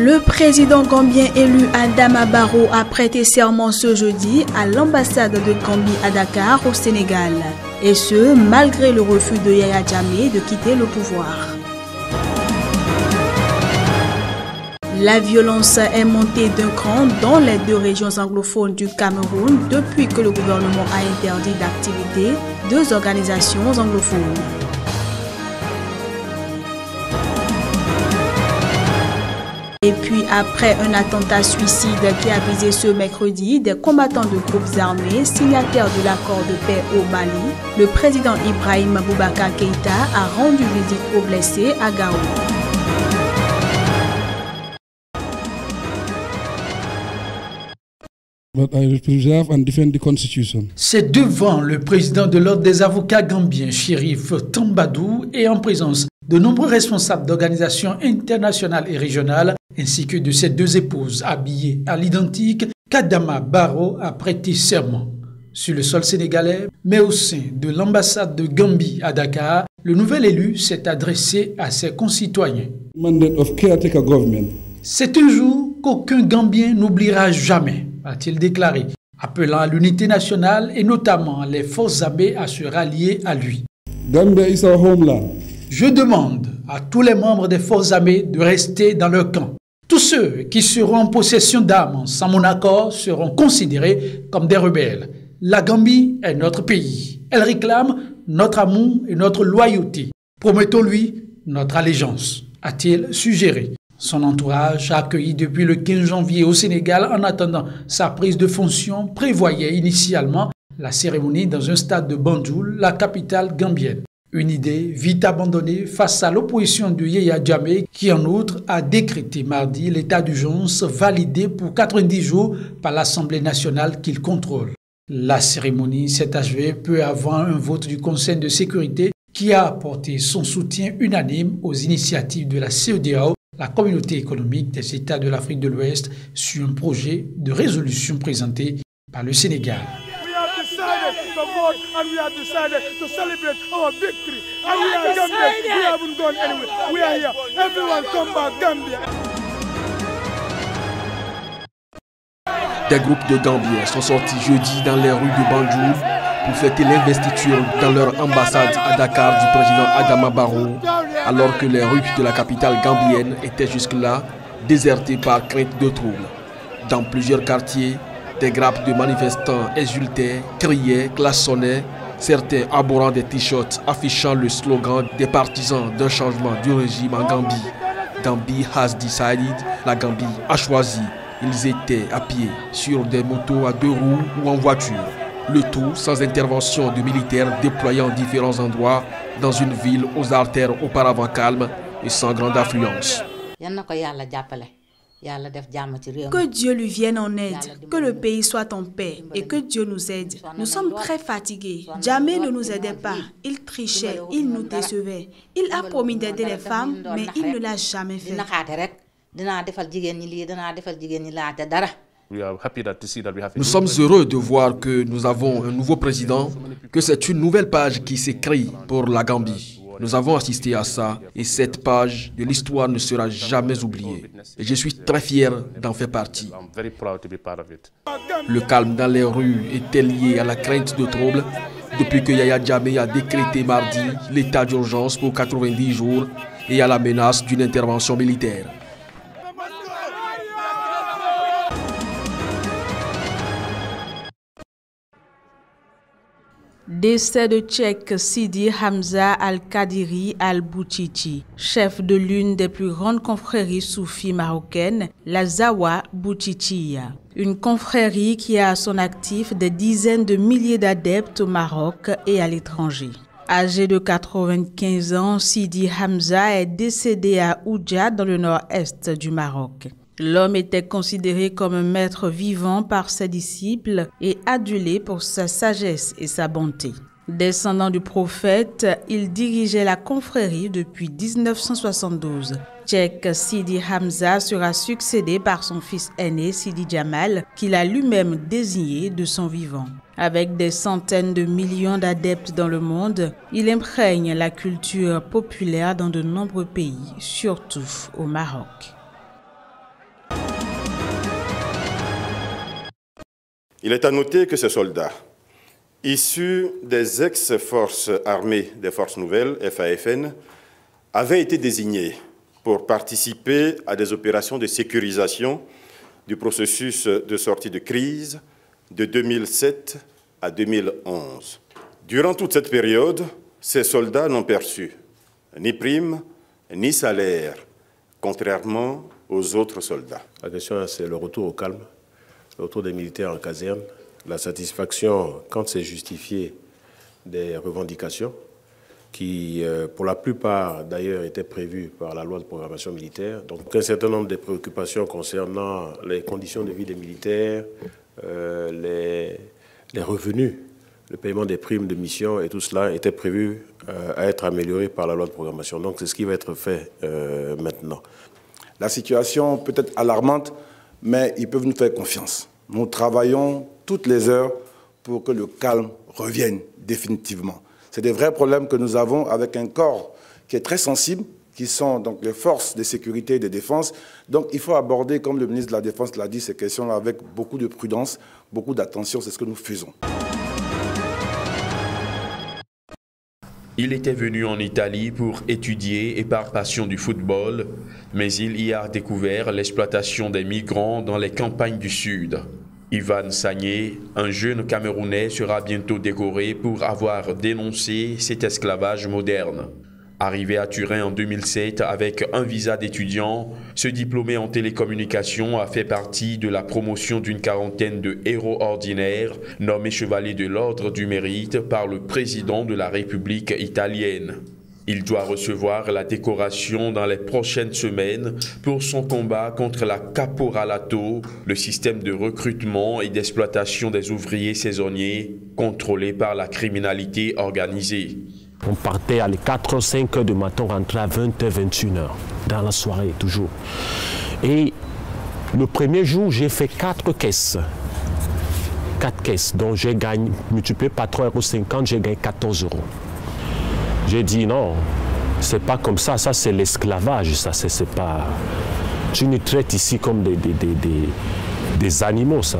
Le président gambien élu Adama Barrow a prêté serment ce jeudi à l'ambassade de Gambie à Dakar au Sénégal. Et ce, malgré le refus de Yaya Jammeh de quitter le pouvoir. La violence est montée d'un cran dans les deux régions anglophones du Cameroun depuis que le gouvernement a interdit d'activité deux organisations anglophones. Et puis après un attentat suicide qui a visé ce mercredi des combattants de groupes armés signataires de l'accord de paix au Mali, le président Ibrahim Boubacar Keïta a rendu visite aux blessés à Gao. But I preserve and defend the Constitution. C'est devant le président de l'Ordre des avocats gambiens, Chérif Tambadou, et en présence de nombreux responsables d'organisations internationales et régionales, ainsi que de ses deux épouses habillées à l'identique, qu'Adama Barrow a prêté serment. Sur le sol sénégalais, mais au sein de l'ambassade de Gambie à Dakar, le nouvel élu s'est adressé à ses concitoyens. Mandate of caretaker government. C'est un jour qu'aucun Gambien n'oubliera jamais, a-t-il déclaré, appelant à l'unité nationale et notamment les forces armées à se rallier à lui. Gambia is our homeland. Je demande à tous les membres des forces armées de rester dans leur camp. Tous ceux qui seront en possession d'armes sans mon accord seront considérés comme des rebelles. La Gambie est notre pays. Elle réclame notre amour et notre loyauté. Promettons-lui notre allégeance, a-t-il suggéré. Son entourage, accueilli depuis le 15 janvier au Sénégal en attendant sa prise de fonction, prévoyait initialement la cérémonie dans un stade de Banjul, la capitale gambienne. Une idée vite abandonnée face à l'opposition de Yaya Jammeh qui en outre a décrété mardi l'état d'urgence validé pour 90 jours par l'Assemblée nationale qu'il contrôle. La cérémonie s'est achevée peu avant un vote du Conseil de sécurité qui a apporté son soutien unanime aux initiatives de la CEDEAO, la communauté économique des États de l'Afrique de l'Ouest, sur un projet de résolution présenté par le Sénégal. To vote and we have decided to celebrate our victory. And we are Gambia. We haven't gone anywhere. We are here. Everyone come back, Gambia. Des groupes de Gambiens sont sortis jeudi dans les rues de Banjul pour fêter l'investiture dans leur ambassade à Dakar du président Adama Barrow, alors que les rues de la capitale gambienne étaient jusque-là désertées par crainte de troubles. Dans plusieurs quartiers, des grappes de manifestants exultaient, criaient, klaxonnaient, certains arborant des t-shirts affichant le slogan des partisans d'un changement du régime en Gambie. Gambie has decided, la Gambie a choisi. Ils étaient à pied, sur des motos à deux roues ou en voiture. Le tout sans intervention de militaires déployés en différents endroits dans une ville aux artères auparavant calmes et sans grande affluence. Que Dieu lui vienne en aide, que le pays soit en paix et que Dieu nous aide. Nous sommes très fatigués. Jammeh ne nous aidait pas. Il trichait, il nous décevait. Il a promis d'aider les femmes, mais il ne l'a jamais fait. Nous sommes heureux de voir que nous avons un nouveau président, que c'est une nouvelle page qui s'écrit pour la Gambie. Nous avons assisté à ça et cette page de l'histoire ne sera jamais oubliée. Et je suis très fier d'en faire partie. Le calme dans les rues était lié à la crainte de troubles depuis que Yaya Jammeh a décrété mardi l'état d'urgence pour 90 jours et à la menace d'une intervention militaire. Décès de Cheikh Sidi Hamza Al-Kadiri Al-Boutichi, chef de l'une des plus grandes confréries soufis marocaines, la Zawa Boutichiya. Une confrérie qui a à son actif des dizaines de milliers d'adeptes au Maroc et à l'étranger. Âgé de 95 ans, Sidi Hamza est décédé à Oujda dans le nord-est du Maroc. L'homme était considéré comme un maître vivant par ses disciples et adulé pour sa sagesse et sa bonté. Descendant du prophète, il dirigeait la confrérie depuis 1972. Cheikh Sidi Hamza sera succédé par son fils aîné Sidi Jamal, qu'il a lui-même désigné de son vivant. Avec des centaines de millions d'adeptes dans le monde, il imprègne la culture populaire dans de nombreux pays, surtout au Maroc. Il est à noter que ces soldats, issus des ex-forces armées des Forces Nouvelles, FAFN, avaient été désignés pour participer à des opérations de sécurisation du processus de sortie de crise de 2007 à 2011. Durant toute cette période, ces soldats n'ont perçu ni prime, ni salaire, contrairement aux autres soldats. La question, c'est le retour au calme, le retour des militaires en caserne, la satisfaction, quand c'est justifié, des revendications qui, pour la plupart, d'ailleurs, étaient prévues par la loi de programmation militaire. Donc, un certain nombre de préoccupations concernant les conditions de vie des militaires, les revenus, le paiement des primes de mission et tout cela était prévu à être amélioré par la loi de programmation. Donc, c'est ce qui va être fait maintenant. La situation peut être alarmante, mais ils peuvent nous faire confiance. Nous travaillons toutes les heures pour que le calme revienne définitivement. C'est des vrais problèmes que nous avons avec un corps qui est très sensible, qui sont donc les forces de sécurité et de défense. Donc il faut aborder, comme le ministre de la Défense l'a dit, ces questions-là avec beaucoup de prudence, beaucoup d'attention. C'est ce que nous faisons. Il était venu en Italie pour étudier et par passion du football, mais il y a découvert l'exploitation des migrants dans les campagnes du Sud. Ivan Sagné, un jeune Camerounais, sera bientôt décoré pour avoir dénoncé cet esclavage moderne. Arrivé à Turin en 2007 avec un visa d'étudiant, ce diplômé en télécommunications a fait partie de la promotion d'une quarantaine de héros ordinaires nommés chevaliers de l'Ordre du Mérite par le président de la République italienne. Il doit recevoir la décoration dans les prochaines semaines pour son combat contre la caporalato, le système de recrutement et d'exploitation des ouvriers saisonniers contrôlé par la criminalité organisée. On partait à les 4h, 5h du matin, on rentrait à 20h, 21h, dans la soirée toujours. Et le premier jour, j'ai fait 4 caisses. 4 caisses, donc j'ai gagné, multiplié par 3,50 €, j'ai gagné 14 €. J'ai dit non, c'est pas comme ça c'est l'esclavage, ça c'est pas... Tu nous traites ici comme des animaux, ça.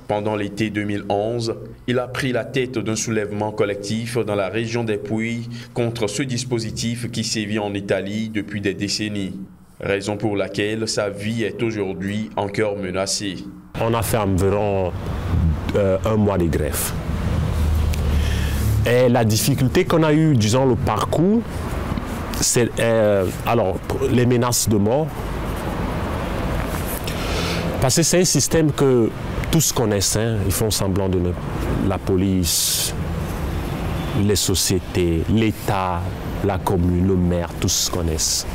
Pendant l'été 2011, il a pris la tête d'un soulèvement collectif dans la région des Pouilles contre ce dispositif qui sévit en Italie depuis des décennies. Raison pour laquelle sa vie est aujourd'hui encore menacée. On a fait environ 1 mois de grève. Et la difficulté qu'on a eue, disons, le parcours, c'est alors les menaces de mort. Parce que c'est un système que tous connaissent, hein, ils font semblant de la police, les sociétés, l'État, la commune, le maire, tous connaissent.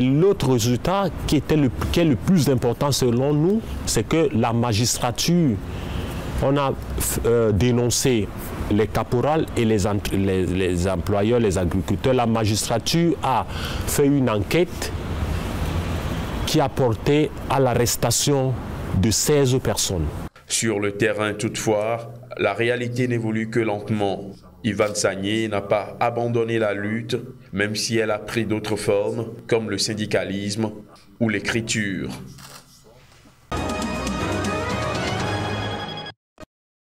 L'autre résultat qui est le plus important selon nous, c'est que la magistrature, on a dénoncé les caporales et les employeurs, les agriculteurs. La magistrature a fait une enquête qui a porté à l'arrestation de 16 personnes. Sur le terrain, toutefois, la réalité n'évolue que lentement. Ivan Sagné n'a pas abandonné la lutte, même si elle a pris d'autres formes, comme le syndicalisme ou l'écriture.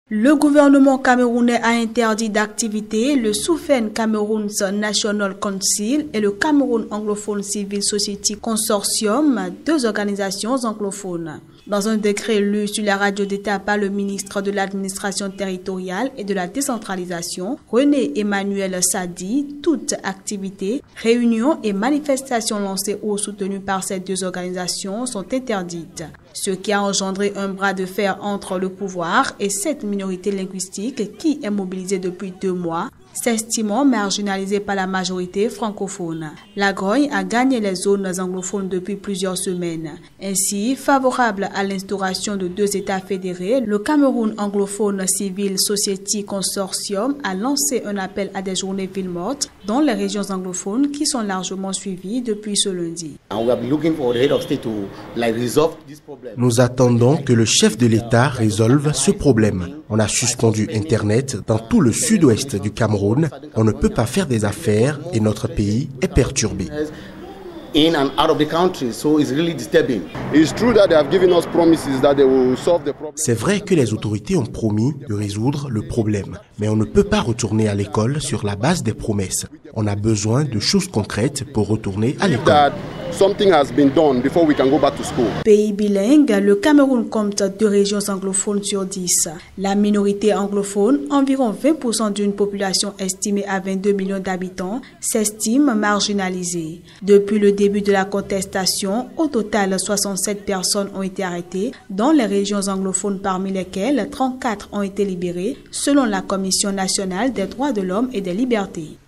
Le gouvernement camerounais a interdit d'activité le Soufen Cameroun's National Council et le Cameroun Anglophone Civil Society Consortium, 2 organisations anglophones. Dans un décret lu sur la radio d'État par le ministre de l'Administration territoriale et de la décentralisation, René Emmanuel Sadi, toute activité, réunion et manifestation lancées ou soutenues par ces 2 organisations sont interdites. Ce qui a engendré un bras de fer entre le pouvoir et cette minorité linguistique qui est mobilisée depuis 2 mois, s'estimant marginalisée par la majorité francophone. La grogne a gagné les zones anglophones depuis plusieurs semaines. Ainsi, favorable à l'instauration de 2 États fédérés, le Cameroun Anglophone Civil Society Consortium a lancé un appel à des journées villes mortes dans les régions anglophones qui sont largement suivies depuis ce lundi. Nous attendons que le chef de l'État résolve ce problème. On a suspendu Internet dans tout le sud-ouest du Cameroun. On ne peut pas faire des affaires et notre pays est perturbé. in and out of the country, so it's really disturbing. It's true that they have given us promises that they will solve the problem. C'est vrai que les autorités ont promis de résoudre le problème, mais on ne peut pas retourner à l'école sur la base des promesses. On a besoin de choses concrètes pour retourner à l'école. Something has been done before we can go back to school. Pays bilingue, le Cameroun compte 2 régions anglophones sur 10. La minorité anglophone, environ 20% d'une population estimée à 22 millions d'habitants, s'estime marginalisée. Depuis le début de la contestation, au total 67 personnes ont été arrêtées, dans les régions anglophones parmi lesquelles 34 ont été libérées, selon la Commission nationale des droits de l'homme et des libertés.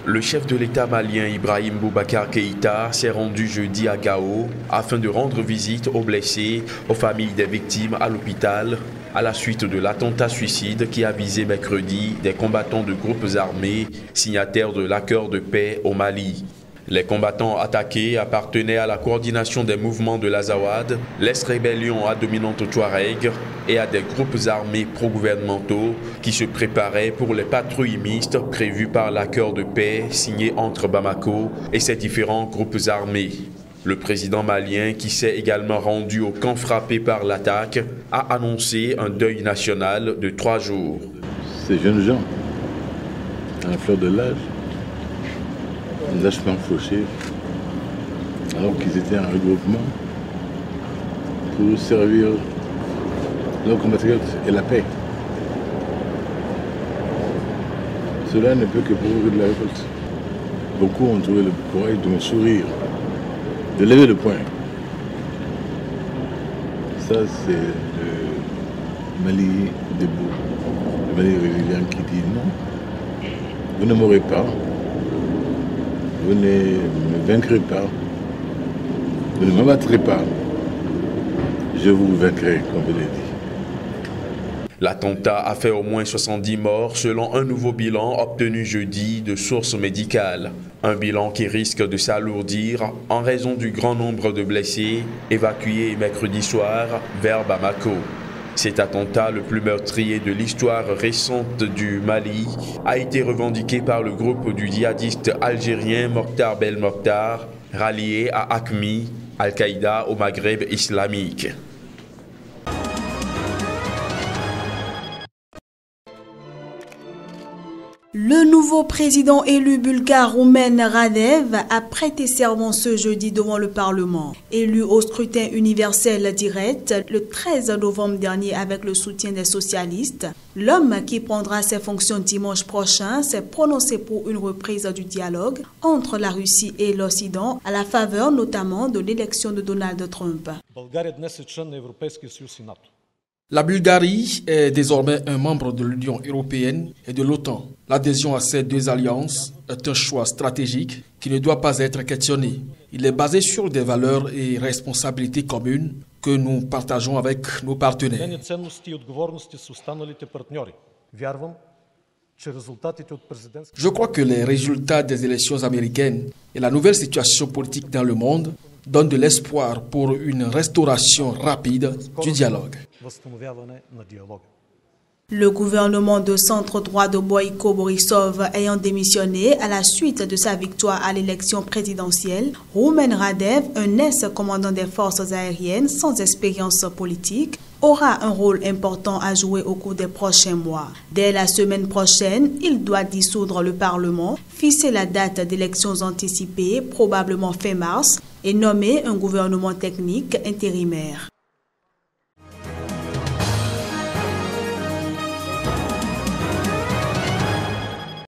Le chef de l'État malien Ibrahim Boubacar Keïta s'est rendu jeudi à Gao afin de rendre visite aux blessés, aux familles des victimes à l'hôpital, à la suite de l'attentat suicide qui a visé mercredi des combattants de groupes armés signataires de l'accord de paix au Mali. Les combattants attaqués appartenaient à la coordination des mouvements de l'Azawad, l'ex-rébellion à dominante Touareg et à des groupes armés pro-gouvernementaux qui se préparaient pour les patrouilles mixtes prévues par l'accord de paix signé entre Bamako et ses différents groupes armés. Le président malien, qui s'est également rendu au camp frappé par l'attaque, a annoncé un deuil national de 3 jours. Ces jeunes gens, à la fleur de l'âge, lâchement fauchés, alors qu'ils étaient en regroupement pour servir leurs compatriotes et la paix. Cela ne peut que provoquer de la révolte. Beaucoup ont trouvé le courage de me sourire, de lever le poing. Ça, c'est le Mali debout, le Mali résilient qui dit non, vous ne mourrez pas. Vous ne me vaincrez pas, vous ne m'abattrez pas, je vous vaincrai, comme je l'ai dit. L'attentat a fait au moins 70 morts selon un nouveau bilan obtenu jeudi de sources médicales. Un bilan qui risque de s'alourdir en raison du grand nombre de blessés évacués mercredi soir vers Bamako. Cet attentat, le plus meurtrier de l'histoire récente du Mali, a été revendiqué par le groupe du djihadiste algérien Mokhtar Belmokhtar, rallié à AQMI, Al-Qaïda au Maghreb islamique. Le nouveau président élu bulgare Roumen Radev a prêté serment ce jeudi devant le Parlement. Élu au scrutin universel direct le 13 novembre dernier avec le soutien des socialistes, l'homme qui prendra ses fonctions dimanche prochain s'est prononcé pour une reprise du dialogue entre la Russie et l'Occident à la faveur notamment de l'élection de Donald Trump. La Bulgarie est désormais un membre de l'Union européenne et de l'OTAN. L'adhésion à ces 2 alliances est un choix stratégique qui ne doit pas être questionné. Il est basé sur des valeurs et responsabilités communes que nous partageons avec nos partenaires. Je crois que les résultats des élections américaines et la nouvelle situation politique dans le monde donnent de l'espoir pour une restauration rapide du dialogue. Le gouvernement de centre-droit de Boyko Borisov ayant démissionné à la suite de sa victoire à l'élection présidentielle, Roumen Radev, un ex-commandant des forces aériennes sans expérience politique, aura un rôle important à jouer au cours des prochains mois. Dès la semaine prochaine, il doit dissoudre le Parlement, fixer la date d'élections anticipées, probablement fin mars, et nommer un gouvernement technique intérimaire.